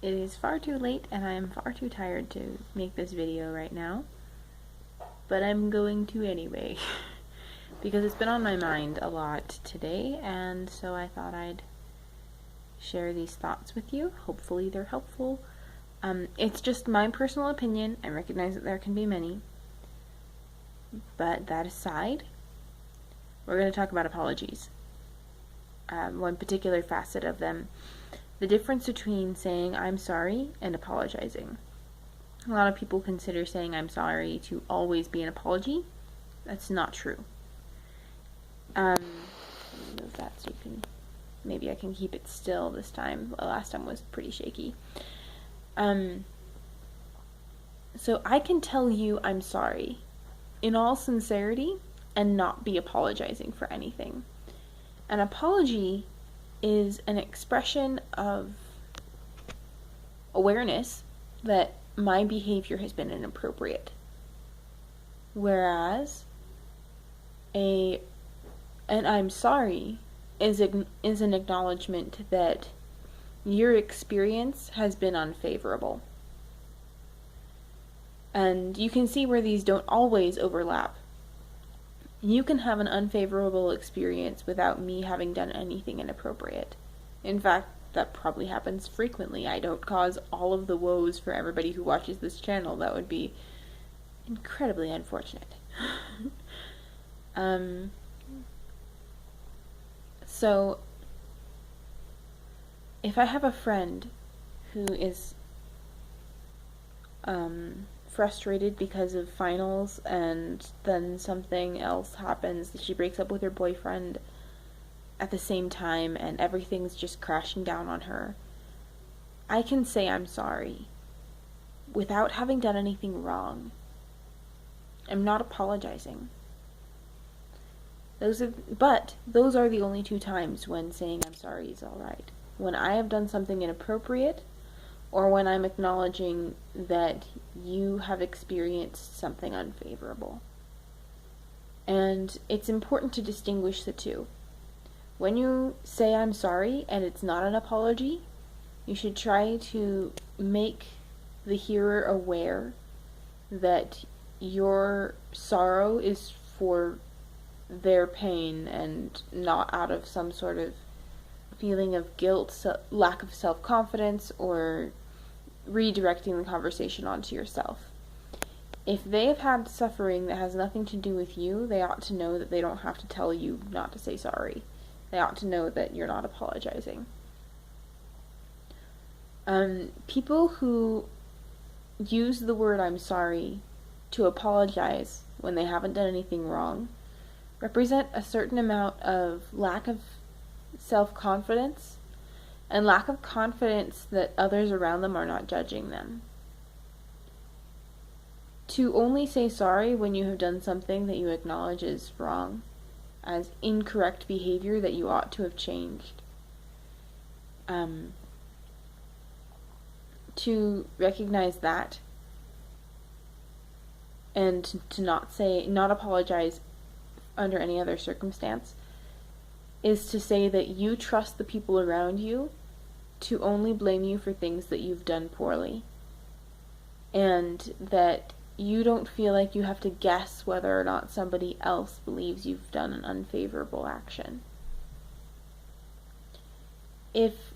It is far too late and I am far too tired to make this video right now, but I'm going to anyway because it's been on my mind a lot today, and so I thought I'd share these thoughts with you. Hopefully they're helpful. It's just my personal opinion. I recognize that there can be many, but that aside, we're going to talk about apologies. One particular facet of them. The difference between saying I'm sorry and apologizing. A lot of people consider saying I'm sorry to always be an apology. That's not true. Move that so you can, maybe I can keep it still this time. The last time was pretty shaky. So I can tell you I'm sorry in all sincerity and not be apologizing for anything. An apology is an expression of awareness that my behavior has been inappropriate. Whereas an I'm sorry is an acknowledgement that your experience has been unfavorable. And you can see where these don't always overlap. You can have an unfavorable experience without me having done anything inappropriate. In fact, that probably happens frequently. I don't cause all of the woes for everybody who watches this channel. That would be incredibly unfortunate. So, if I have a friend who is frustrated because of finals and then something else happens, she breaks up with her boyfriend at the same time and everything's just crashing down on her, I can say I'm sorry without having done anything wrong. I'm not apologizing. Those are the only two times when saying I'm sorry is alright. When I have done something inappropriate, or when I'm acknowledging that you have experienced something unfavorable. And it's important to distinguish the two. When you say I'm sorry and it's not an apology, you should try to make the hearer aware that your sorrow is for their pain and not out of some sort of feeling of guilt, lack of self-confidence, or redirecting the conversation onto yourself. If they have had suffering that has nothing to do with you, they ought to know that they don't have to tell you not to say sorry. They ought to know that you're not apologizing. People who use the word I'm sorry to apologize when they haven't done anything wrong represent a certain amount of lack of self-confidence and lack of confidence that others around them are not judging them. To only say sorry when you have done something that you acknowledge is wrong, as incorrect behavior that you ought to have changed. To recognize that and to not apologize under any other circumstance is to say that you trust the people around you to only blame you for things that you've done poorly, and that you don't feel like you have to guess whether or not somebody else believes you've done an unfavorable action. If